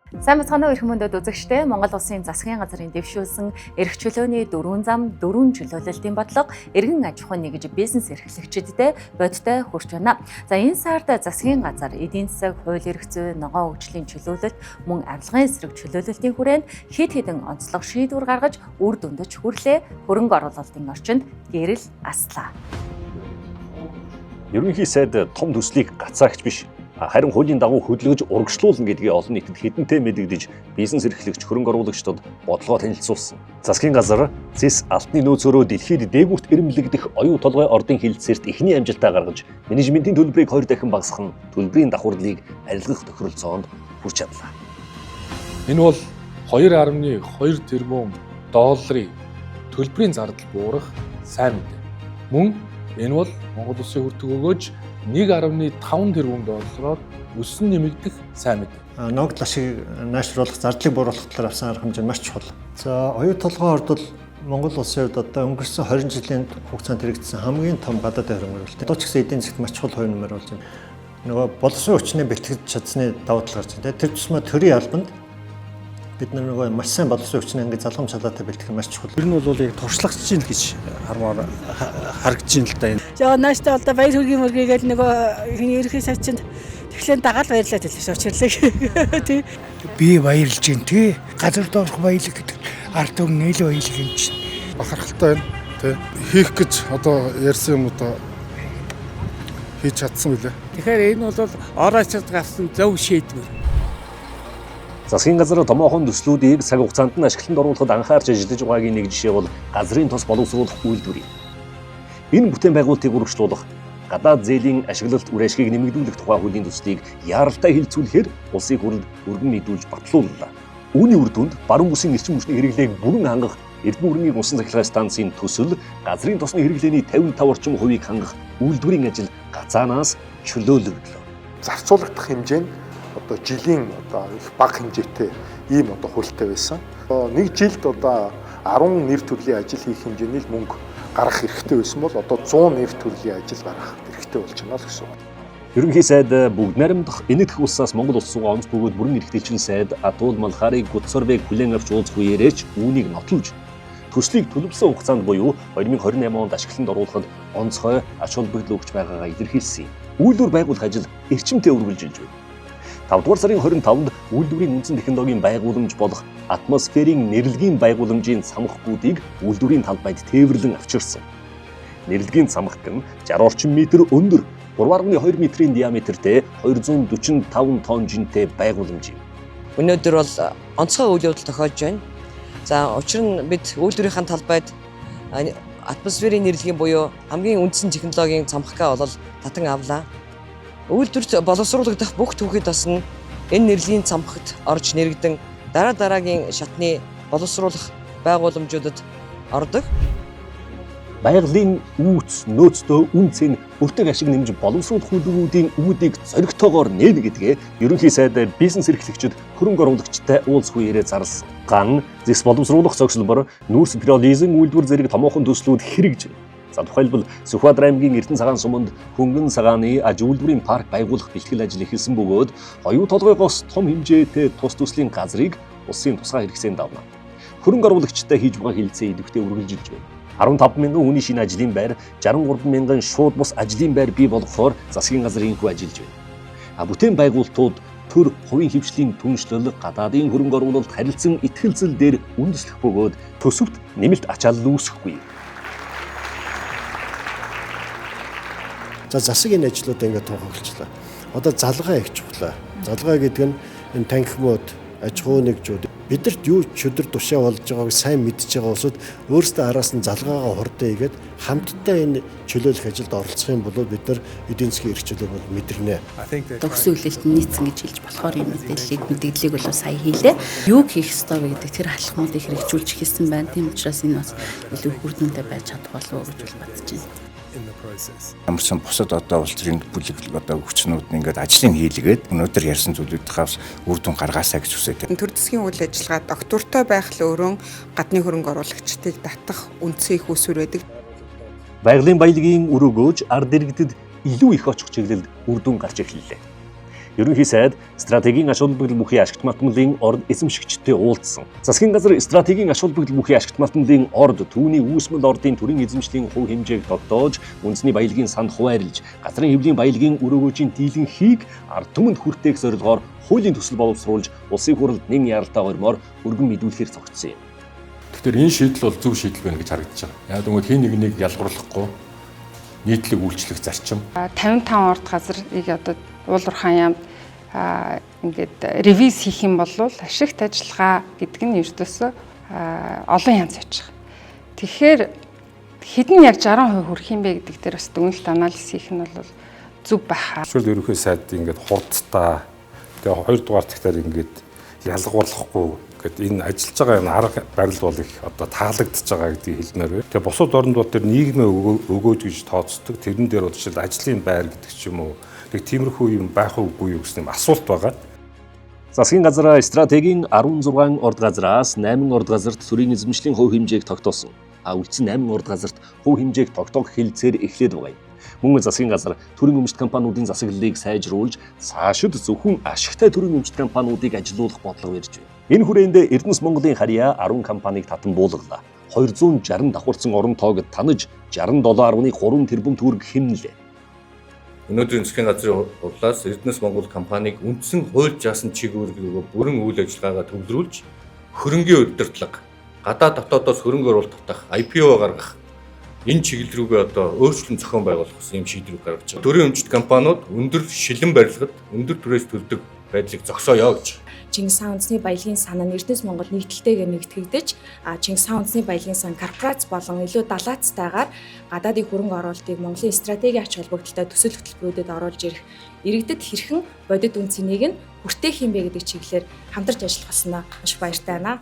Сайн бацгаана уу эрхэм мөндөд үзэгчдээ. Монгол Улсын засгийн газрын дэвшүүлсэн эрх чөлөөний 4 зам 4 чөлөөлөлтийн бодлого эргэн аж ахуйн нэгж бизнес эрхлэгчдэд бодтой хүрч байна. За энэ сард засгийн газар эдийн засаг, хууль эрх зүй, ногоон хөгжлийн чөлөөлөлт, мөн авилгын эсрэг чөлөөлөлтийн хүрээнд хэд хэдэн онцлог шийдвэр гаргаж үр дүндэж хүрлээ. Хөрөнгө оруулалтын орчинд гэрэл аслаа. Ерөнхий сайд том төслийг гацаагч биш, харин хуулийн дагуу хөдөлгөж урагшлуулна гэдгийг олон нийтэд хэдэнтэй мэдэгдэж бизнес эрхлэгч хөрөнгө оруулагчдад бодлогоо танилцуулсан. Засгийн газар ЗЭС алтны нөөцөөрөө дэлхийд дээгүүрт эрэмлэгдэх оюу толгой ордын хилцээрт эхний амжилтаа гаргаж, менежментийн төлбөрийг 2 дахин багасгах нь төлбөрийн давхарлыг арилгах тохиролцоонд хүрч чадлаа. Энэ бол 2.2 тэрбум долларын төлбөрийн зардал буурах сайн мэдээ. Мөн энэ бол Монгол Улсын хүртэг өгөөж 1.5 тэрбум доллараар өссөн нэмэгдэх сайн мэдээ. Ногдол ашиг найшруулах, зардлыг бууруулах талаар авсан арга хэмжээ маш чухал. За оюу толгой ордол Монгол Улсын хувьд одоо өнгөрсөн 20 жилийн хугацаанд хэрэгжсэн хамгийн том гадаадын хөрөнгө оруулалт. Одоо ч гэсэн эдийн засгт маш чухал хувь нэмэр болж байна. Нөгөө боловсрон хүчний бэлтгэж чадсны давуу тал гарч байна. Тэр тусмаа төрийн албанд бид нөгөө маш сайн боловсрон хүчний ингээд залгам шалгаатай бэлтгэх маш чухал. Тэр нь бол яг туршлагач чинь гэж харагдаж байна л да энэ. За нааштай бол баяр хүргийн мөргийгээл нөгөө ерөнхий сайд чинь тэгэхээр дагаал баярлаад хэлсэн очирлаа тий. Би баярлж байна тий. Газар доорх баялаг гэдэг ард түмэн нээлээ баялаг юм чинь. Бахархалтай байна тий. Хийх гэж одоо ярьсан юмудаа хийж чадсан билээ. Тэгэхээр энэ бол ороочод гарсан зөв шийдвэр. Засгийн газар томоохон төслүүдийг цаг хугацаанд нь ашиглалтанд оруулахад анхаарч ажиллаж байгаагийн нэг жишээ бол газрын тос боловсруулах үйлдвэр. Энэ бүтээн байгуулалтыг үргэлжлүүлэх, гадаад зээлийн ашиглалт үр ашгийг нэмэгдүүлэх тухай хуулийн төслийг яаралтай хилцүүлэхээр улсын хурлд өргөн нийлүүлж батлууллаа. Үүний үр дүнд баруун бүсийн эрчим хүчний хэрэглээг бүрэн хангах Эрдэнэ өргөний усан цахилгаан станцын төсөл газрын тосны хэрэглээний 55 орчим хувийг хангах үйлдвэрийн ажил гацаанаас чөлөөлөгдлөө. Зарцуулагдах хэмжээ нь одоо жилийн одоо их бага хэмжээтэй ийм одоо хуультай байсан. Нэг жилд одоо 10 нэр төрлийн ажил хийх хэмжээний мөнгө гаргах хэрэгтэй байсан бол одоо 100 нэр төрлийн ажил гаргах хэрэгтэй болж байна л гэсэн үг. Ерөнхий сайд бүгд найрамдах энэтхэх улсаас Монгол улс руу онц бөгөөд бүрэн эрхтэлчин сайд Атул Малхарыг Гутсорбыг хүлээн авч уулзах үеэрээч үүнийг нотолж төслийг төлөвлөсөн хугацаанд буюу 2028 онд ашиглалтанд оруулахад онцгой ач холбогдол өгч байгаагаа илэрхийлсэн. Үйлдвэр байгуулах ажил эрчимтэй үргэлжилж байна. 5 дугаар сарын 25-нд үйлдвэрийн үндсэн технологийн байгууламж болох атмосферийн нэрэлгийн байгууламжийн цамхгуудыг үйлдвэрийн талбайд тээвэрлэн авчирсан. Нэрэлгийн цамхаг нь 60 орчим метр өндөр, 3.2 метрийн диаметртэй 245 тонн жинтэй байгууламж юм. Өнөөдөр бол онцгой үйл явдал тохиолж байна. За учир нь бид үйлдвэрийн талбайд атмосферийн нэрэлгийн буюу хамгийн үндсэн технологийн цамхгаа бол татан авлаа. Үйлдвэрт боловсруулагдах бүх түүхий тос нь энэ нэрлийн цамхагт орж нэрэгдэн дараагийн шатны боловсруулах байгууламжуудад ордог. Байгалийн үүс, нөөцтэй үн цэн бүртэг ашиг нэмж боловсруулах үйлдвэрүүдийн үүдийг зоригтойгоор нээнэ гэдгээ ерөнхий сайд бизнес эрхлэгчид хөрөнгө оруулагчтай уулзах үеэрээ зарласан. Ган ЗЭС боловсруулах зогсолбор нүүрс пиролизм үйлдвэр зэрэг томоохон төслүүд хэрэгжив. За тухайлбал Сүхбаатар аймгийн Эрдэнэ цагаан суманд хөнгөн цагааны аж үйлдвэрийн парк байгуулах бэлтгэл ажил эхэлсэн бөгөөд оюу толгойгоос том хэмжээтэй тус төслийн газрыг улсын тусгай хэрэгцээнд авна. Хөрөнгө оруулагчтай хийж байгаа хилцээ идэвхтэй үргэлжилж байна. 15 мянган хүний шинэ ажлын байр, 63 мянган шууд бус ажлын байр бий болгохоор засгийн газар инхүү ажиллаж байна. Бүтээн байгуулалтууд төр хувийн хвшлийн түншлэл, гадаадын хөрөнгө оруулалт харилцан итгэлцэл дээр үндэслэх бөгөөд төсөвт нэмэлт ачаалал үүсэхгүй. За засаг энэ ажлуудаа ингээд тунхаглалчлаа. Одоо залгаа их чухлаа. Залгаа гэдэг нь энэ танхимууд, аж ахуй нэгжүүд бидэрт юу чөдөр тушаа болж байгааг сайн мэдж байгаа улсууд өөрсдөө араас нь залгаагаа хурдан игээд хамтдаа энэ чөлөөлөх ажилд оролцох юм бол бид нар эдийн засгийн эрх чөлөөг бол мэдэрнэ. Төгс үйлдэлт нийцсэн гэж хэлж болохоор энэ мэдээллийг бол сая хийлээ. Юу хийх ёстой вэ гэдэг тэр алхмуудыг хэрэгжүүлж хэлсэн байна. Тийм учраас энэ бас илүү үр дүндээ байж чадах болов уу гэж бодож байна. Ямарсан бусад одоо улс төрийн бүлэг одоо хүчнүүд ингээд ажлын хийлгээд өнөөдөр ярьсан зүйлүүдийнхээс үр дүн гаргаасаа гэж хүсэж байна. Төр засгийн үйл ажиллагаа доктортой байх л өөрөө гадны хөрөнгө оруулагчдыг татах үндсэн их усүр байдаг. Байгалийн баялагын өрөөгөөж ард иргэдэд илүү их очих чиглэлд үр дүн гарч ирлээ. Ерөнхий сайд стратегийн ач холбогдол бүхий ашигт малтмалын орд эзэмшигчтэй уулзсан. Засгийн газар стратегийн ач холбогдол бүхий ашигт малтмалын орд түүний үүсмэл ордын төрийн эзэмшлийн хувь хэмжээг тогтоож, үндэсний баялагын санд хуваарлж, газрын хэвлийн баялагын өрөөгөөжийн дийлэнхийг ард түмэнд хүртээх зорилгоор хуулийн төсөл боловсруулж, улсын хурлд нэг яралтай гормоор өргөн мэдүүлэхээр цогцсон юм. Тэгэхээр энэ шийдэл бол зөв шийдэл байна гэж харагдаж байгаа. Яг тэгвэл хин нэг ялгарлахгүй нийтлэг үйлчлэх зарчим. 55 орд газрыг одоо уулуурхаан яамд ингээд ревиз хийх юм бол ашигт ажиллагаа гэдэг нь ердөөсөө олон янз байж байгаа. Тэгэхээр хэдэн яг 60% хүрэх юм бэ гэдэг дээр бас дүгнэлт анализ хийх нь бол зөв байх. Эсвэл ерөнхий сайд ингээд хурдтай тэгээ хоёрдугаар цагтаар ингээд ялгарлахгүй гэд энэ ажиллаж байгаа энэ арга барил бол их одоо таалагдж байгаа гэдгийг хэлмээр байна. Тэгээ бусад орнууд дээр нийгмээ өгөөж гэж тооцдог. Тэрэн дээр жишээл ажлын байр гэдэг ч юм уу. Тэг тиймэрхүү юм байх уугүй юу гэсэн асуулт байгаа. Засгийн газар стратегийн 16 орд газраас 8 орд газарт төрийн эзэмшлийн хувь хэмжээг тогтоосон. Үлдсэн 8 орд газарт хувь хэмжээг тогтоох хэлцээр эхлээд байгаа юм. Мөн засгийн газар төрийн өмчт компаниудын засаглалыг сайжруулж, цаашид зөвхөн ашигтай төрийн өмчт компаниудыг ажилуулах бодлого барьж байна. Энэ хүрээнд Эрдэнэс Монголын харьяа 10 компанийг татан буулгалаа. 260 давхарсан орон тоогд танаж 67.3 тэрбум төгрөг хэмнэлээ. Өнөөдрийн засгийн газрын хурлаас Эрдэнэс Монгол компанийг үндсэн хууль заасан чиглэлээр бүрэн үйл ажиллагаагаа төвлөрүүлж, хөрөнгийн удирдлага, гадаад дотоодоос хөрөнгө оруулалт татах, IPO гаргах энэ чиглэл рүүгээ одоо өөрчлөлт зохион байгуулах гэсэн юм шийдвэр гаргаж байгаа. Төрийн өмчт компаниуд өндөр шилэн барилгад өндөр түрээс төлдөг байдлыг зогсооё гэж. Чингис хаан үндэсний баялагын сан нь Эрдэнэс Монгол нэгдэлтэйгээр нэгтгэгдэж, Чингис хаан үндэсний баялагын сан корпорац болон илүү далаацтайгаар гадаадын хөрөнгө оруулалтыг Монголын стратегийн ач холбогдолтой төсөл хөтөлбөрүүдэд оруулж ирэх иргэдэд хэрхэн бодит үн цэнийг нь хүртээх юм бэ гэдэг чиглэлээр хамтарч ажиллах болсноо маш баяртай байна.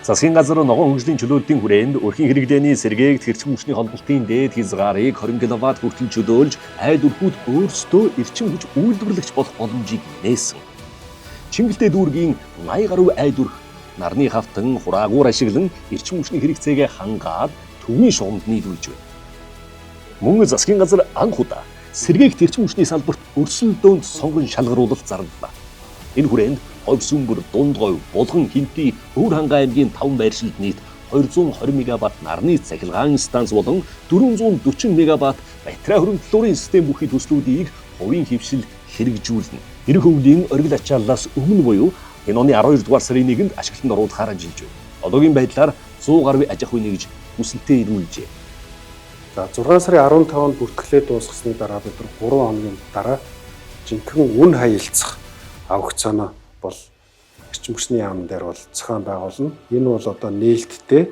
Засгийн газар ногоон хөгжлийн чөлөөтийн хүрээнд өрхийн хэрэглээний сэргээгт хэрчим хүчний холболтын дээд хязгаарыг 20 кВт хүртэл чөлөөлж, айд өрхүүд өөрсдөө эрчим хүч үйлдвэрлэгч болох боломжийг нээсэн. Чингэлтэй дүүргийн 80 гаруй айд өрх нарны хавтан хураагуур ашиглан эрчим хүчний хэрэгцээгээ хангаад төвийн шугамд нийлүүлж байна. Мөн засгийн газар анх удаа сэргээгт эрчим хүчний салбарт өрсөлдөөнд сонгон шалгаруулалт зарлалаа. Энэ хүрээнд Ховсүнгөр, Дундгой, Булган, Хинти, Өвөр хангаан аймгийн 5 байршилд нийт 220 мегаватт нарны цахилгаан станц болон 440 мегаватт батарей хөрөнгөлөөрийн систем бүхий төслүүдийг хувийн хөвшил хэрэгжүүлнэ. Эрх өвлийн оргил ачааллаас өмнө буюу энэ оны 12 дугаар сарын 1-нд ашиглалтанд оруулахаар ажиллаж байна. Одоогийн байдлаар 100 гаруй аж ахуй нэгж хүсэлтээ ирүүлжээ. За 6 сарын 15-нд бүртгэлээ дуусгасны дараа бид 3 хоногийн дараа жинхэнэ үн хаялцах аукцион бол эрчим хүчний яамн дээр бол зохион байгуулна. Энэ бол одоо нээлттэй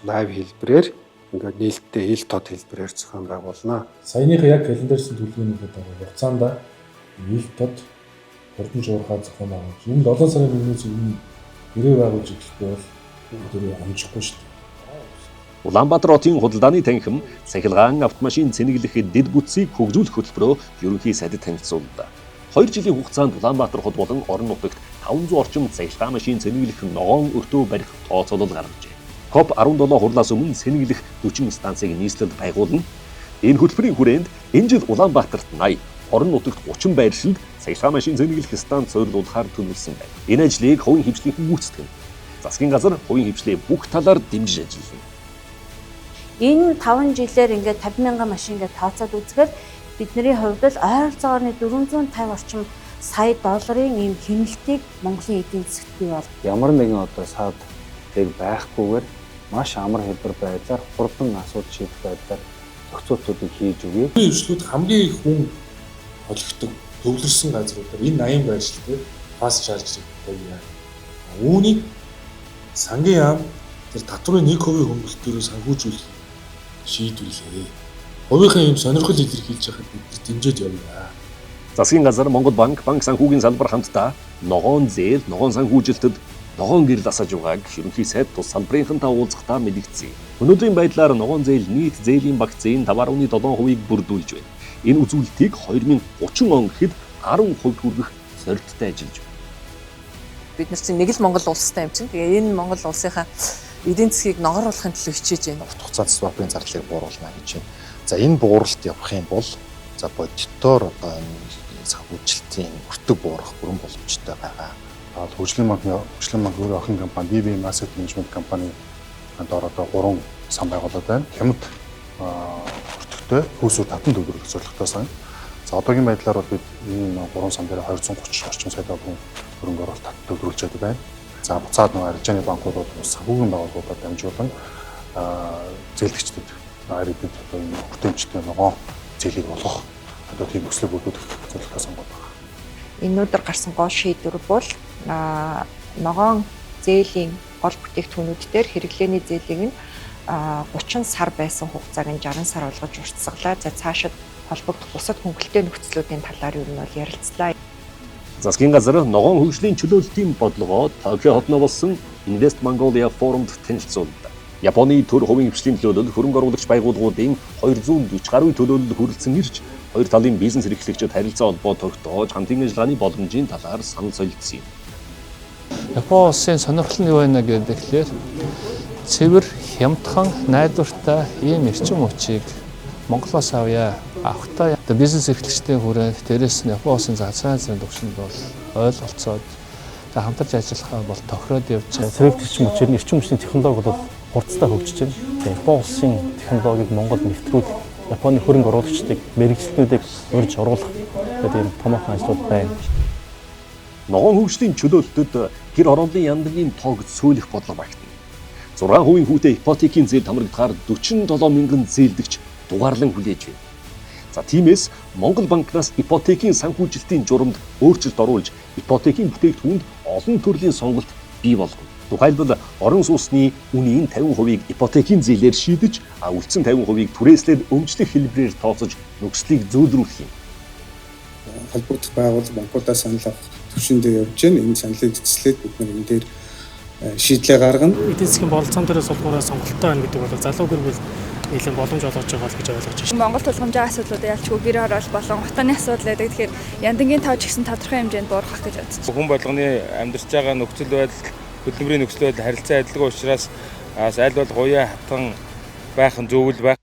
лайв хэлбэрээр ингээд нээлттэй хил тод хэлбэрээр зохион байгуулна. Саяныхаа яг календарьсан төлөвлөгөөний хугацаанд хил тод хурдан шуурхаа зохион байгуулж, энэ 7 сарын 1-ээс өмнө гэрээ байгуулж эхлэхгүй бол өдөр амжихгүй шүү дээ. Улаанбаатар хотын худалдааны танхим цахилгаан автомашин цэнэглэх дэд бүтцийг хөгжүүлэх хөтөлбөрөөр ерөнхий сайдад танилцууллаа. 2 жилийн хугацаанд Улаанбаатар хот болон орон нутагт 500 орчим цахилгаан машин цэнэглэх ногоон өртөө барих тооцоолол гаргажээ. COP17 хурлаас өмнө цэнэглэх 40 станцыг нийслэлд байгуулна. Энэ хөтөлбөрийн хүрээнд энэ жил Улаанбаатарт 80, орон нутагт 30 байршилд цахилгаан машин цэнэглэх станц зориулахаар төлөвлөсөн байна. Энэ ажлыг хувийн хэмжлэлийн гүйцэтгэн. Засгийн газар хувийн хэмжлээ бүх талаар дэмжиж ажиллана. Энэ 5 жилээр ингээд 50,000 машин гэж тооцоод үзэхээр бидний хувьд л ойролцоогоор 450 орчим сая долларын ийм хэмнэлтийг Монголын эдийн засгт бий бол ямар нэгэн одоо саад тэг байхгүйгээр маш амар хэлбэр байдлаар хурдан асуудал шийдэх байдлаар зохицуултуудыг хийж өгье. Хөгжлүүд хамгийн их хүн холигддог төвлөрсөн газруудаар энэ 80 байршилтэй фаст чарж хийгддэг. Үүнийг сангийн яам тэр татврын 1% хөнгөлөлтөөр санхүүжүүлэх шийдвэрлээ. Хувийнхаа юм сонирхол илэрхийлж байхад бид дэмжиж явна. Засгийн газар, Монгол банк, банк санхүүгийн салбар хамтдаа ногоон зээл, ногоон санхүүжилтэд ногоон гэрэл асааж байгааг ерөнхий сайд тус салбарынхантай уулзахдаа мэдгдсэн. Өнөөдрийн байдлаар ногоон зээл нийт зээлийн багцын 5.7%-ийг бүрдүүлж байна. Энэ үзүүлэлтийг 2030 он гэхэд 10% хүргэх зорилттой ажиллаж байна. бид нар чинь нэг л Монгол улстай юм чинь. Тэгээ энэ Монгол улсынхаа эдийн засгийг ногооруулахын төлөө хичээж байна. Урт хугацаанд swap-ын зардлыг бууруулна гэж байна. За энэ бууралт явах юм бол за бодитоор одоо энэ санхүүжилтийн өртөг буурах бүрэн боломжтой байгаа. Хөгжлийн банкны өөрөө охин компани BBM Asset Management компани доор одоо 3 сан байгууллагууд байна. Хямд өртөгтэй хөөсөөр татан төгрөг зорилготой сан. За одоогийн байдлаар бол бид энэ 3 сан дээр 230 орчим сая долларын хөрөнгө оруулалт татан төгрөглж байдаг байна. За буцаад нөгөө арилжааны банкудад санхүүгийн байгууллагуудад дамжуулан зээлгчдэд иргэдэд одоо энэ хүртээмжтэй ногоон зээлийг болгох одоо тийм өслөг өгөх зорилготой сонгоод байна. Энэ өдөр гарсан гол шийдвэр бол ногоон зээлийн гол бүтээгдэхүүнүүд дээр хэрэглээний зээлийг нь 30 сар байсан хугацааг нь 60 сар болгож уртсгалаа. За цаашид холбогдох бусад хөнгөлөлтөө нөхцлүүдийн талаар юу нь бол ярилцлаа. Засгийн газар ногоон хөгжлийн чөлөөлтийн бодлогоо Токио хотно болсон Invest Mongolia форумд танилцууллаа. Японы төр хувийн хвшлийн төлөөлөл хөрөнгө оруулагч байгууллагуудын 240 гаруй төлөөлөл хүрэлцэн ирж хоёр талын бизнес эрхлэгчид харилцаа холбоо тогтоож хамтын ажиллагааны боломжийн талаар санал солилцсон юм. Япон улсын сонирхол нь юу байна гэхээр цэвэр хямдхан найдвартай ийм эрчим хүчийг Монголоос авъя. Авахтаа бизнес эрхлэгчдийн хүрээнд дээрээс нь Япон улсын засгийн газрын төвшөнд бол ойлголцоод хамтарч ажиллахаа бол тохироод явж байгаа. Цэвэр эрчим хүчээр эрчим хүчний технологи бол хурцтай хөгжиж байна. Япон улсын технологиг Монголд нэвтрүүлэх, Японы хөрөнгө оруулагчдыг мэргэжилтнүүдийг урьж оруулах гэдэг ийм томоохон ажлууд байна. Ногоон хөгжлийн чөлөөлөлтөд гэр орондын яндагийн тоог сөөлөх бодлого багтана. 6% хүүтэй ипотекийн зээл хамрагдахаар 47 мянган зээлдэгч дугаарлан хүлээж байна. За тиймээс Монгол банкнаас ипотекийн санхүүжилтийн журамд өөрчлөлт оруулж ипотекийн бүтээгдэхүүнд олон төрлийн сонголт бий болгоно. Тухайлбал орон сууцны үнийн 50%-ийг ипотекийн зээлээр шийдэж, үлдсэн 50%-ийг түрээслээд өмчлөх хэлбэрээр тооцож нөхцөлийг зөөлрүүлэх юм. Холбогдох байгууллага банкудаас санал авах төвшөндөө явж байна. Энэ саналыг цэцлээд бид нар энэ дээр шийдлээ гаргана. Эдийн засгийн бололцоон дээр сулгуураа сонголттой байна гэдэг бол залуу гэр бүл нэлээд боломж олгож байгаа л гэж ойлгож байна. Монгол тулгамжийн асуудлуудыг ялчгүй гэр хороол болон хутааны асуудал байдаг. Тэгэхээр яндангийн тав ч гэсэн тодорхой хэмжээнд буурах гэж бодсон. Хүн болгоны амьдарч байгаа нөхцөл байдал, хөдөлмөрийн нөхцөл байдал харилцаа адилгүй учраас аль бол гоёа хатан байх нь зөв л байх.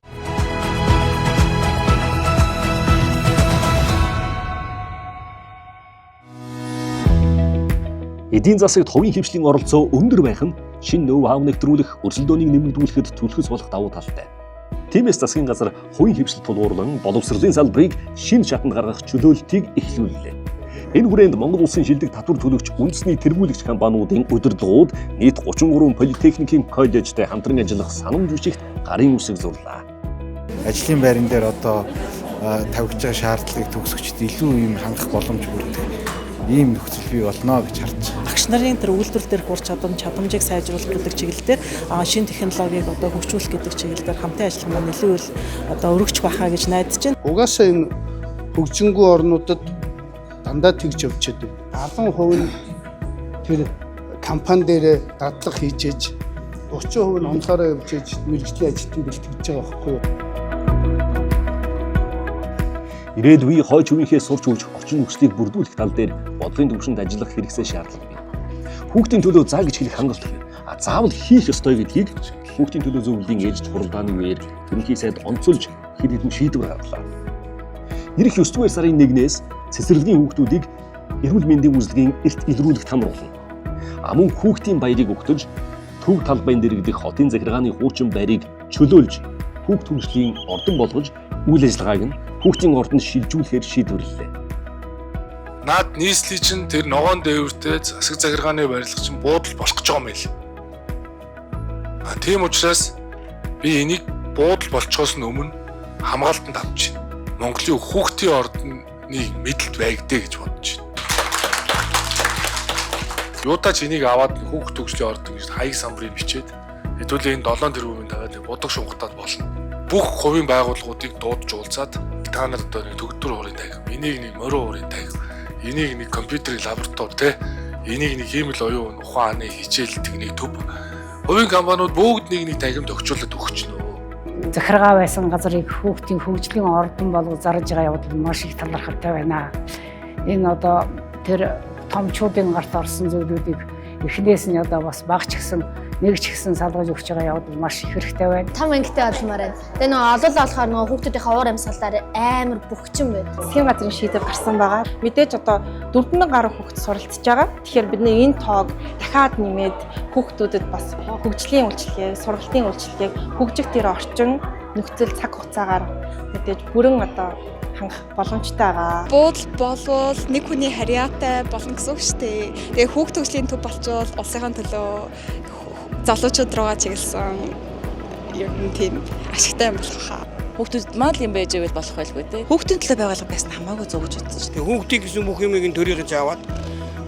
Эдийн засагт хувийн хвшлийн оролцоо өндөр байх нь шинэ ноу-хау нэвтрүүлэх, өрсөлдөөнийг нэмэгдүүлэхэд түлхэж болох давуу талтай. Тиймээс засгийн газар хувийн хвшил тулгуурлан боловсролын салбарыг шинэ шатанд гаргах чөлөөлтийг эхлүүллээ. Энэ хүрээнд Монгол улсын шилдэг татвар төлөгч үндэсний тэргүүлэгч компаниудын удирдлагууд нийт 33 политехникийн коллежтэй хамтран ажиллах санамж бичигт гарын үсэг зурлаа. Ажлын байран дээр одоо тавьж байгаа шаардлагыг төгсөгчд илүү юм хангах боломж бүрдэх ийм нөхцөл бий болно гэж харж байна. Багш нарын тэр үйлдвэр дээр хур чадамжийг сайжруулах гэдэг чиглэлээр шинэ технологиг одоо хөгжүүлэх гэдэг чиглэлээр хамтын ажиллах маань илүү их одоо өргөж байхаа гэж найдаж байна. Угаасаа энэ хөгжингүй орнуудад дандаа тэгж явж байгаа. 10% нь тэр компани дээр дадлага хийж ээж 30% нь онцлогоо явж ээж мэргэжлийн ажилтнууд бэлтгэж байгаа байхгүй юу? Ирээд үе хойч үеийнхээ сурч өгч орчин нөхцөлийг бүрдүүлэх тал дээр бодлогын төвшөнд ажиллах хэрэгцээ шаардлага бий. Хүүхдийн төлөө заа гэж хэлэх хангалт. Заавал хийх ёстой гэдгийг хүүхдийн төлөө зөвлөлийн ээлж хуралдааны үеэр ерөнхий сайд онцолж хэд хэдэн шийдвэр гаргав. Ирэх 9-р сарын 1-ээс цэцэрлэгийн хүүхдүүдийг эрүүл мэндийн үйлчилгээний эрт илрүүлэх там болно. Мөн хүүхдийн баярыг өгтөж төв талбайн дэргэдэх хотын захиргааны хуучин байрыг чөлөөлж хүүхд түншлэлийн ордон болгож үйл ажиллагааг нь хүүхдийн ордонд шилжүүлэхээр шийдвэрлэлээ. Наад нийслэлийн чинь тэр ногоон дээвэртэй засаг захиргааны барилга чинь буудал болох гэж байгаа юм байл. Тийм учраас би энийг буудал болчихоос нь өмнө хамгаалтанд авч байна. Монголын хүүхдийн ордны мэдлэлт байгдээ гэж бодож байна. Юутаач энийг аваад хүүхд төгслийн ордон гэж хаяг самбарыг бичээд хэдүүлээ энэ 7 тэрбумын тавиад бодог шунгатаад болно. Бүх хувийн байгууллагуудыг дуудаж уулзаад та нар одоо нэг төгтөр хуурын тагив, энийг нэг морин хуурын тагив, энийг нэг компьютерийн лаборатори те, энийг нэг ийм л оюун ухааны хичээл техник төв. Хувийн компаниуд бүгд нэг тагимд өгчүүлээд өгч нөө. Захиргаа байсан газрыг хүүхдийн хөгжлийн ордон болгож зарж байгаа явдал маш их талархалтай байна. Энэ одоо тэр томчуудын гарт орсон зүйлүүдийг эхнээс нь одоо бас багч гисэн нэг ч гэсэн салгаж өгч байгаа явдал маш их хэрэгтэй байна. Том ангитай болмоор байна. Тэгээ нөгөө олол болохоор нөгөө хүүхдүүдийнхээ уур амьсгалаар амар бөхчин байд. Засгийн газрын шийдвэр гарсан байгаа. Мэдээж одоо 4000 гаруй хүүхэд суралцж байгаа. Тэгэхээр бид энэ тоог дахиад нэмээд хүүхдүүдэд бас хөгжлийн үйлчилгээ, сургалтын үйлчилгээг хөгжих тэр орчин нөхцөл цаг хугацаагаар мэдээж бүрэн одоо хангах боломжтой байгаа. Буудал болвол нэг хүний харьяатай болно гэсэн үг шүү дээ. Тэгээ хүүхд төгслийн төв болчвол улсынхаа төлөө залуучууд руугаа чиглэсэн юм тийм ашигтай юм болох хаа. Хүүхдүүд мал юм байж байвал болох байлгүй те. Хүүхдийн төлөө байгуулга байсан хамаагүй зөв гэж үзсэн шүү дээ. Хүүхдийн гэсэн бүх юмыг төрийгэж аваад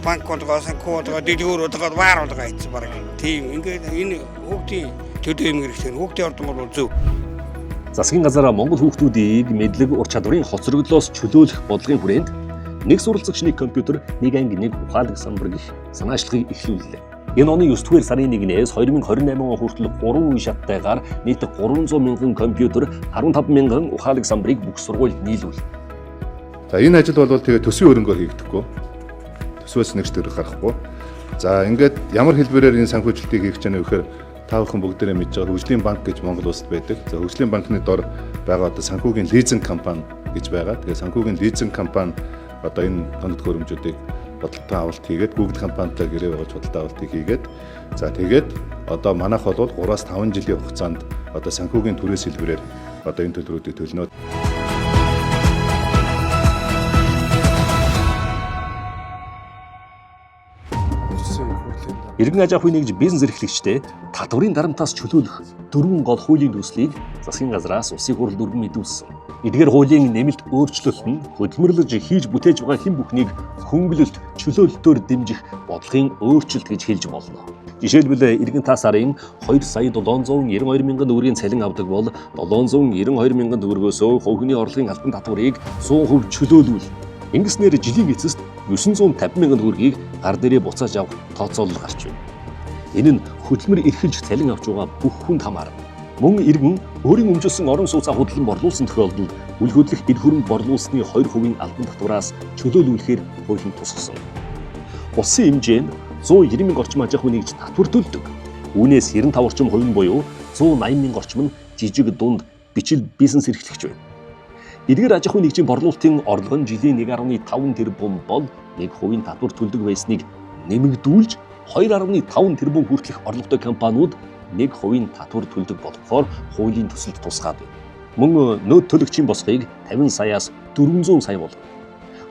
банкуудгаа, санхуудгаа, дэлгүүрүүдгээ вааруулгаа хийсэн баг. Тийм ингээд энэ хүүхдийн төлөө юм хэрэгтэй. Хүүхдийн ордон бол зөв. Засгийн газар Монгол хүүхдүүдийг мэдлэг ур чадварын хоцрогдлоос чөлөөлөх бодлогын хүрээнд нэг суралцагч нэг компьютер, нэг анги, нэг ухаалаг самбар гэх санаачлагыг эхлүүллээ. Энэ оны 9-р сарын 1-ээс 2028 он хүртэл 3 үе шаттайгаар нийт 300 мянган компьютер, 15 мянган ухаалаг самбарыг бүх сургуульд нийлүүл. За энэ ажил бол тэгээ төсвийн хөрөнгөөр хийгдэхгүй. Төсвөөс нэгч төгрөг гарахгүй. За ингээд ямар хэлбэрээр энэ санхүүжилтийг хийх гэж байна вэ гэхээр та бүхэн бүгдээрээ мэдж байгаа Хөгжлийн банк гэж Монгол улсад байдаг. За Хөгжлийн банкны дор байгаа одоо санхүүгийн лизинг компани гэж байгаа. Тэгээ санхүүгийн лизинг компани одоо энэ тоног хөрөмжүүдийг бодолтой авалт хийгээд Google компанитай гэрээ байгуулж бодолтой авалтыг хийгээд за тэгээд одоо манайх бол 3-5 жилийн хугацаанд одоо санхүүгийн төрөөс хэлбэрээр одоо энэ төлбөрүүдийг төлнө. Иргэн аж ахуйн нэгж бизнес эрхлэгчтэй татварын дарамтаас чөлөөлөх 4 гол хуулийн төслийг засгийн газраас улсын хурл дүргэн мэдүүлсэн. Эдгээр хуулийн нэмэлт өөрчлөлт нь хөдөлмөрлөж хийж бүтээж байгаа хэн бүхнийг хөнгөлөлт чөлөөлөлтөөр дэмжих бодлогын өөрчлөлт гэж хэлж болно. Жишээлбэл иргэн та сарын 2,792 мянган төгрөгийн цалин авдаг бол 792 мянган төгрөгөөс хувь хүний орлогын албан татварыг 100% чөлөөлвөл ингэснээр жилийн эцэст 950 мянган төгрөгийг гар дээрээ буцааж авах тооцоолол гарч байна. Энэ нь хөдөлмөр эрхэлж цалин авч байгаа бүх хүнд хамаарна. Мөн иргэн өөрийн өмжилсөн орон сууцаа худлан борлуулсан тохиолдолд үл хөдлөх эд хөрөнгө борлуулсны 2% албан татвараас чөлөөлүүлэхээр хуулийн тусгасан. Улсын хэмжээнд 190 мянга орчим аж ахуйн нэгж татвар төлдөг. Үүнээс 95 орчим хувь нь буюу 180 мянга орчим нь жижиг дунд бичил бизнес эрхлэгч байна. Эдгээр аж ахуйн нэгжийн борлуулалтын орлого нь жилийн 1.5 тэрбум бол 1% татвар төлдөг байсныг нэмэгдүүлж 2.5 тэрбум хүртэлх орлоготой компаниуд 1% татвар төлдөг болохоор хуулийн төсөлд тусгаад байна. Мөн нөөц төлөгчийн босгыг 50 саяас 400 сая болгоно.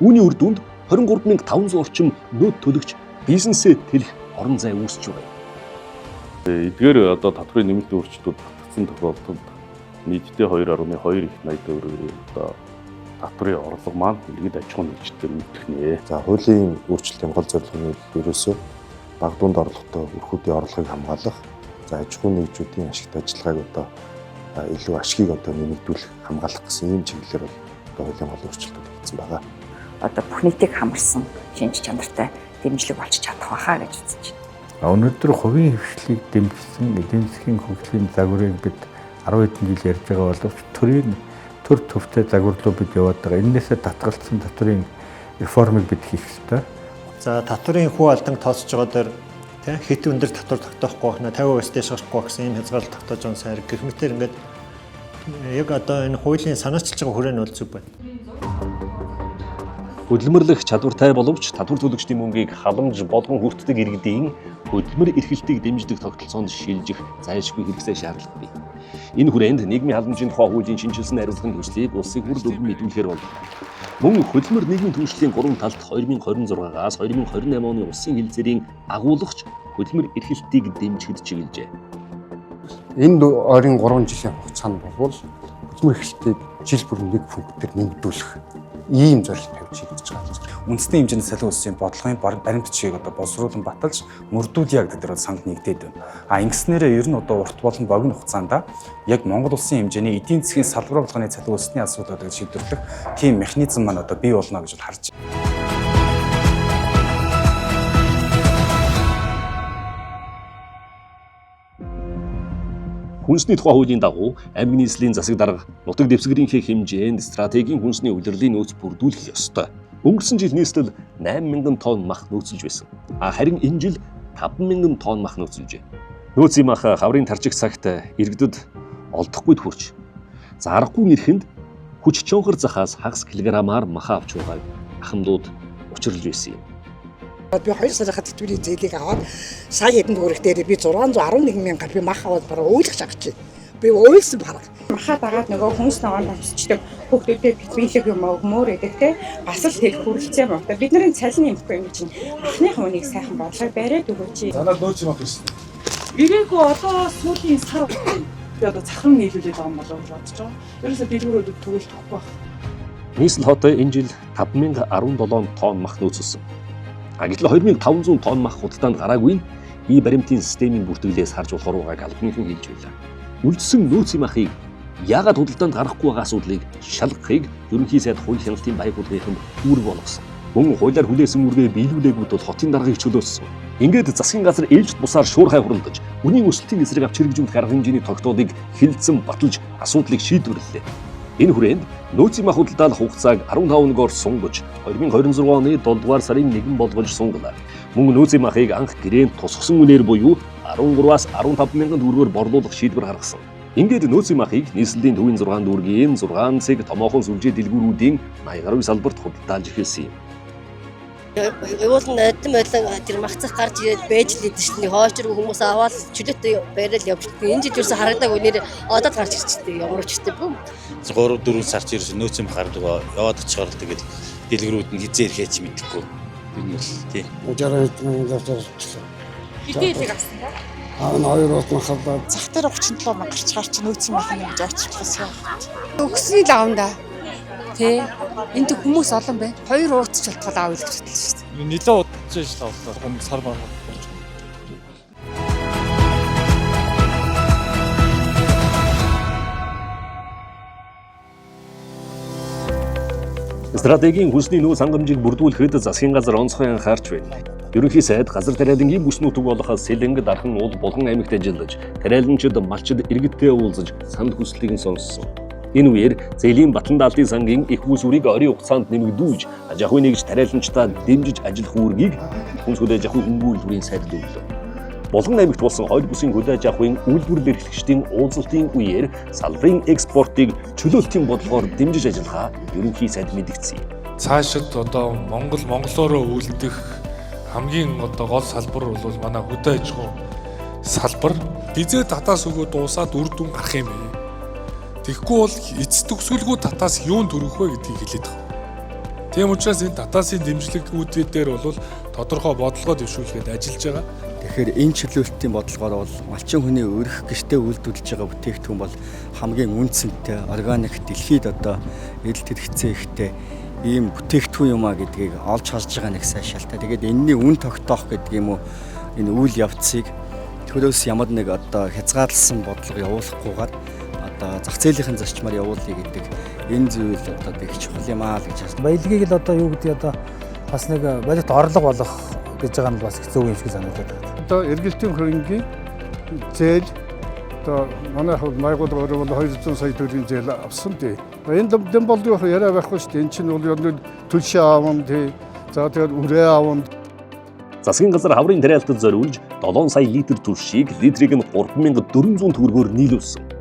Үүний үр дүнд 23,500 орчим нөөц төлөгч бизнесээ тэлэх орон зай үүсэж байгаа. Эдгээр одоо татврын нэмэлт өөрчлөлтүүд батгсан тохиолдолд нийтдээ 2.2 их 80 төгрөгийн одоо татврын орлого маань иргэд аж ахуйн нэгжтэй нэмэгдэх нэ. За хуулийн өөрчлөлтийн гол зорилго нь ерөөсөө бага дунд орлоготой өрхүүдийн орлогыг хамгаалах, за аж ахуйн нэгжүүдийн ашигт ажиллагааг одоо илүү ашгийг одоо нэмэгдүүлэх, хамгаалах гэсэн ийм чиглэлээр бол одоо хуулийн гол өөрчлөлтүүд хийсэн байгаа. Одоо бүх нийтийг хамарсан шинж чанартай дэмжлэг болж чадах байхаа гэж үзэж байна. Өнөөдөр хувийн хвшлийг дэмжсэн эдийн засгийн хөгжлийн загварыг бид 10 хэдэн жил ярьж байгаа боловч төр төвтэй загвар руу бид яваад байгаа. Эннээсээ татгалцсан татврын реформыг бид хийх ёстой. За татврын хүү алдан тооцож байгаа дээр хэд өндөр татвар тогтоохгүй байна, 50% дэш гарахгүй гэсэн ийм хязгаарлалт тогтоож байгаа сайр гэх мэтээр ингээд яг одоо энэ хуулийн санаачилж байгаа хүрээнд бол зүг байна. Хөдөлмөрлөх чадвартай боловч татвар төлөгчдийн мөнгийг халамж болгон хүртдэг иргэдийн хөдөлмөр эрхлэлтийг дэмждэг тогтолцоонд шилжих зайлшгүй хэрэгцээ шаардлагатай. Энэ хүрээнд нийгмийн халамжийн тухай хуулийн шинжилсэн хариуцлагын төслийг улсын хурл дүргэн мэдүүлэхээр бол мөн хөдөлмөр нийгмийн түвшлийн 3 талд 2026-аас 2028 оны улсын хилцээрийн агуулгач хөдөлмөр эрхлэлтийг дэмжихэд чиглэжээ. Энэ ойрын 3 жилийн хугацаанд бол хөдөлмөр эрхлэлтийг жил бүр 1 пунктээр нэмэгдүүлэх ийм зорилт тавьж хийж байгаа. Үндэсний хэмжээний салхи улсын бодлогын баримт бичгийг одоо боловсруулан баталж мөрдүүлье гэдэг дээр санд нэгдээд байна. Ингэснээрээ ер нь одоо урт болон богино хугацаанд яг Монгол улсын хэмжээний эдийн засгийн салбар болгоны салхи улсны асуудлуудыг шийдвэрлэх тийм механизм маань одоо бий болно гэж харж байна. Хүнсний тухай хуулийн дагуу аймаг нийслэлийн засаг дарга нутаг дэвсгэрийнхээ хэмжээнд стратегийн хүнсний улирлын нөөц бүрдүүлэх ёстой. Өнгөрсөн жил нийслэл 8,000 тонн мах нөөцөлж байсан. Харин энэ жил 5,000 тонн мах нөөцөлжээ. Нөөцийн мах хаврын таржих цагт иргэдэд олдохгүйд хүрч зарахгүй нэрхэнд хүч чонхор захаас хагас килограммаар мах авч байгааг ахмадууд учирлж байсан юм. Би 2 сарын тэтгэврийн зээлийг аваад сая хэдэн төгрөг дээр би 611 мянгаар би мах аваад бараг уйлах шахаж байна. Би уйлсан бараг. Махаа дагаад нөгөө хүмүүс ногоон тавьчихдаг хүүхдүүдэд бичлэг юм өгмөр гэдэг те бас л тэл хүрэлцээ мөн. Бидний цалин юмхгүй юм чинь анхны хүнийг сайхан бодлого бариад өгөөч. Занаад нөөц юм авах гэсэн. Ирээгүй одоо сүүлийн сар би одоо цахим нийлүүлээд байгаа юм болов уу бодож байгаа. Ерөөсө дэлгүүрүүд түгэл тахгүй байна. Нийслэл хот энэ жил 5,017 тонн мах нөөцөлсөн. Гэтэл 2,500 тонн мах худалдаанд гараагүй нь бие баримтын системийн бүртгэлээс харж болох руугааг албаныхан хэлж байлаа. Үлдсэн нөөцийн махыг яагаад худалдаанд гарахгүй байгаа асуудлыг шалгахыг ерөнхий сайд хууль хяналтын байгууллагын үүрэг болгосон. Мөн хуулиар хүлээсэн үргээ биелүүлээгүүд бол хотын даргаыг чөлөөссөн. Ингээд засгийн газар ээлжид бусаар шуурхай хуралдаж, үнийн өсөлтийн эсрэг авч хэрэгжүүлэх арга хэмжээний тогтоодыг хилцэн баталж асуудлыг шийдвэрлэлээ. Энэ хүрээнд нөөцийн мах худалдаалах хугацааг 15 өнөөр сунгаж 2026 оны 7 дугаар сарын 1 болгож сунгалаа. Мөн нөөцийн махыг анх гэрээнд тусгасан үнээр буюу 13-аас 15 мянган төгрөгөөр борлуулах шийдвэр гаргасан. Ингээд нөөцийн махыг нийслэлийн төвийн 6 дүүргийн 6 цэг томоохон сүлжээ дэлгүүрүүдийн 80 гаруй салбарт худалдаалж эхэлсэн юм. Явуулан адим байлан тэр махцах гарч ирээд байж л идэв чинь хоочрог хүмүүс аваад чөлөөтэй бариад явчихдаг. Энэ жил юусэн харагдаагүй нэр одод гарч ирчихдэг. Ямар ч гэдэг юм. 3-4 сарч ерөөсөн нөөцийн мах гардаг яваад очихоор тэгэл дэлгэрүүд нь хизээ ирэхэж мэдэхгүй. Энэ бол тий. 60,000 зарчсан. Хэдийг авсан ба? Аа 2 удаа махаа зах дээр 37 мянга гарч нөөцийн мах нэг очихлаа. Өгсний лавнда. Тэ энд хүмүүс олон байна. 2 уудч болтгол аав гэж хэлсэн шүү дээ. Нилээ удаж шээ авлаа. Сар баг. Стратегийн хүнсний нөөц хангамжийг бүрдүүлэхэд засгийн газар онцгой анхаарч байна. Ерөнхий сайд газар тариалангийн бүс нутаг болох Сэлэнг, Дархан, Уул, Булган аймагт ажиллаж, тариаланчид, малчид иргэдтэй уулзаж санал хүслийг сонссон. Энэ үеэр Зээлийн Батлан даалтын сангийн их бүс үрийг орийн хугацаанд нэмэгдүүлж, аж ахуйн нэгж тариаланчдаа дэмжиж ажиллах үүргийг хүнс хөдөө аж ахуйн хөнгөлөлтийн сайд өглөө. Булган аймагт болсон хойд бүсийн хөдөө аж ахуйн үйлдвэрлэл эрхлэгчдийн уулзалтын үеэр салбарын экспортыг чөлөөлтийн бодлогоор дэмжиж ажиллахаа ерөнхий сайд мэдгдсэн юм. Цаашид одоо монголоороо үйлдэх хамгийн одоо гол салбар бол манай хөдөө аж ахуйн салбар. Бизээ татаас өгөө дуусаад үр дүн гарах юм бэ. Тэгэхгүй бол эцэст төгсгөлгүй татаас юунд төрөх вэ гэдгийг хэлээд байгаа. Тийм учраас энэ татаасын дэмжлэгүүдээр бол тодорхой бодлогоо дэвшүүлэхэд ажиллаж байгаа. Тэгэхээр энэ чөлөөлтийн бодлогоор бол малчин хүний өрх гэртээ үйлдвэрлэж байгаа бүтээгдэхүүн бол хамгийн үнцэнтэй, органик, дэлхийд одоо эдэлт хэрэгцээ ихтэй ийм бүтээгдэхүүн юм а гэдгийг олж харж байгаа нэг сайн шалтгаан. Тэгээд энэний үн тогтоох гэдэг юм уу энэ үйл явцыг төрөөс ямар нэг одоо хязгаарласан бодлого явуулахгүйгээр зах зээлийн зарчмаар явуулъя гэдэг энэ зүйл одоо их чухал юм аа л гэж байна. Баялагийг л одоо юу гэдэг одоо бас нэг балигт орлого болох гэж байгаа нь бас хэцүү юм шиг санагдаад байна. Одоо эргэлтийн хөрөнгийн зээл одоо манай байгууллага бол 200 сая төгрөгийн зээл авсан тий. Энэ дэм бол юу яриа байхгүй шүү дээ. Энэ чинь бол төлшөө аавн тий. За тэгээд үрээ аавн. Засгийн газар хаврын тариалтад зориулж 7 сая литр түлшийг литрийг нь 3,400 төгрөгөөр нийлүүлсэн.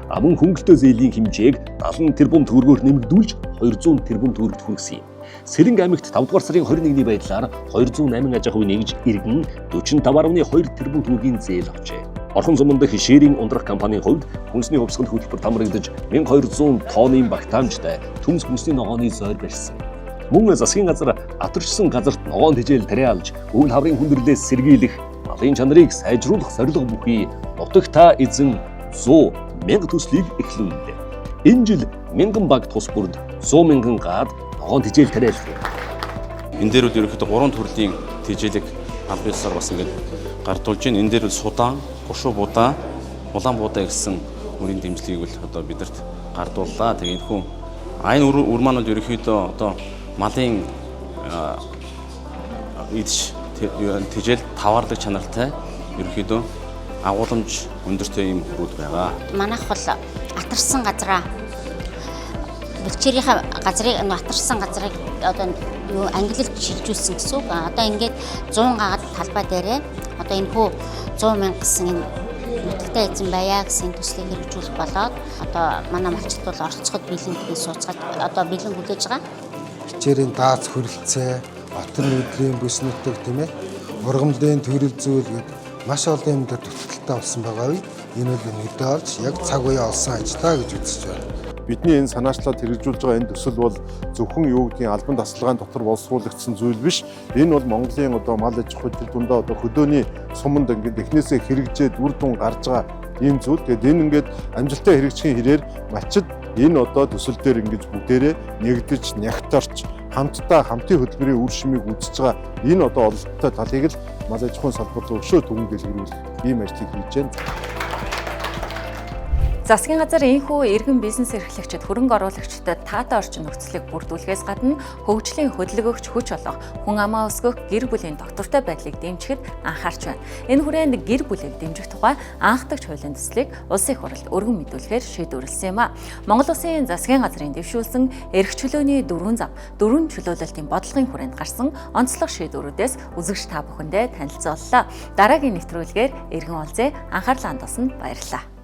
Мөн хөнгөлтөө зээлийн хэмжээг 70 тэрбум төгрөгөөр нэмэгдүүлж 200 тэрбум төгрөгт хүргэсэн юм. Сэлэнг аймагт 5 дугаар сарын 21-ний байдлаар 208 аж ахуй нэгж иргэн 45.2 тэрбум төгрөгийн зээл авчээ. Орхон сумын дэх ширийн ундрах компанийн хувьд хүнсний хувьсгал хөтөлбөр тамрагдаж 1200 тонны багтаамжтай төмс хүнсний ногооны зойр барьсан. Мөн засгийн газар атарчсан газарт ногоон тэжээл тариалж, өвөл хаврын хүндрэлээс сэргийлэх, малын чанарыг сайжруулах зорилго бүхий нутагт та эзэн 100,000 төслийг эхлүүллээ. Энэ жил 1000 баг тус бүрд 100,000 гад ногоон тэжээл тариаллаа. Энэ дээр бол ерөнхийдөө 3 төрлийн тэжээлэг аль биесээр бас ингээд гардуулж байна. Энэ дээр бол судаан, гушуу будаа, улаан будаа гэсэн үрийн дэмжлэгийг бол одоо бидэрт гардууллаа. Тэгээ энэ хүн айн үр маань бол ерөнхийдөө одоо малын идэж тэжээл таваардаг чанартай ерөнхийдөө агуулмж өндөртэй юм хөрүүд байгаа. Манайх бол атарсан газараа бэлчээрийнхаа газрыг матарсан газрыг одоо юу англилд шилжүүлсэн гэсэн үг. Одоо ингээд 100 гагаад талбай дээрээ одоо энэ хүү 100 мянга гэсэн энэ нутагтай эзэн байя гэсэн төслийг хэрэгжүүлэх болоод одоо манай малчид бол оролцоход бэлэн сууцгаад одоо бэлэн хүлээж байгаа. Бэлчээрийн дааз хөрөлцөө, отор нүдлийн бүс нутаг тийм ээ, ургамлын төрөл зүйл гэдэг маш олон юм дээр дутагдaltaй болсон байгаа үе. Энэ бол мэдээ олж яг цаг үе олсон ажиллаа гэж үзэж байна. Бидний энэ санаачлаад хэрэгжүүлж байгаа энэ төсөл бол зөвхөн юу гэдгийг албан тасалгааны дотор боловсруулагдсан зүйл биш. Энэ бол Монголын одоо мал аж ахуй төр дундаа одоо хөдөөний суманд ингээд эхнээсээ хэрэгжээд үр дүн гарч байгаа ийм зүйл. Тэгээд энэ ингээд амжилттай хэрэгжихийн хэрээр малчид энэ одоо төсөл дээр ингэж бүгдээрээ нэгдэж, нягтарч хамтдаа хамтын хөтөлбөрийн үр шимийг үзэж байгаа энэ одоо ололттой талыг л мал аж ахуйн салбар руу өшөө төвөн дэлгэрүүлэх ийм ажлыг хийж байна. Засгийн газар энэхүү иргэн бизнес эрхлэгчид хөрөнгө оруулагчдад таатай орчин нөхцөлийг бүрдүүлэхээс гадна хөгжлийн хөдөлгөөгч хүч болох хүн амаа өсгөх гэр бүлийн доктортой байдлыг дэмжихэд анхаарч байна. Энэ хүрээнд гэр бүлийг дэмжих тухай анхдагч хуулийн төслийг улсын их хурлд өргөн мэдүүлэхээр шийдвэрлэсэн юм а. Монгол Улсын засгийн газрын дэвшүүлсэн эрх чөлөөний 4 зам, 4 чөлөөлөлтийн бодлогын хүрээнд гарсан онцлог шийдвэрүүдээс үзэгч та бүхэндээ танилцууллаа. Дараагийн нэвтрүүлгээр иргэн улзээ анхаарлаа хандуулсанд баярлалаа.